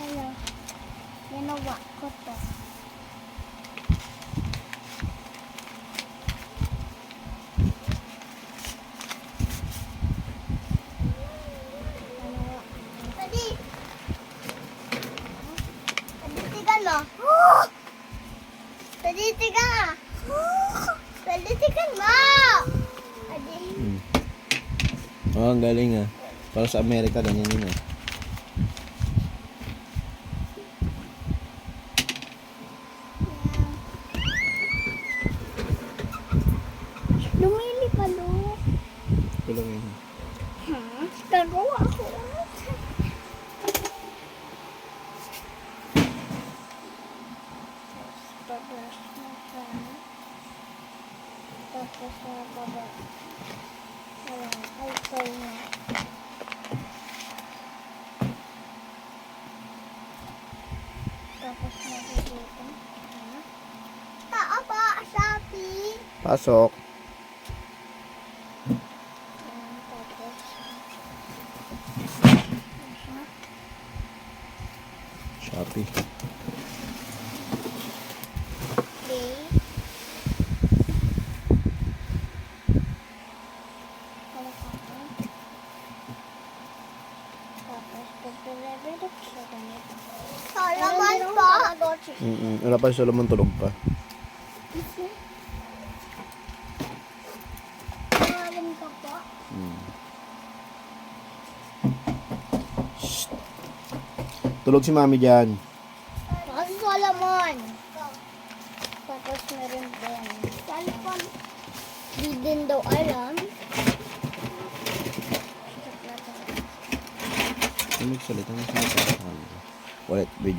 Hello. Ginawa ko to. Tadi. Tadi tiga no. Tadi tiga. Tadi tiga mo. Tadi. Oh, ang galing ah. Para sa Amerika, ganyan yun ah. Lumili ka do. Tulong yun. Gagawa ako. Tapos na siya. Tapos na baba. Ayan, okay na. Tapos na dito. Tao ba, Shopee? Pasok. Ayan, tapos. Shopee. Okay. Tapos, pag-deliver siya ganito. Salaman po! Wala pa si Solomon, tulog pa. Salaman ka po. Shh. Tulog si mami dyan. Tapos Solomon. Tapos meron din. Solomon. Di din daw alam. Ano magsalita ng salita sa kanila? Ulit, video.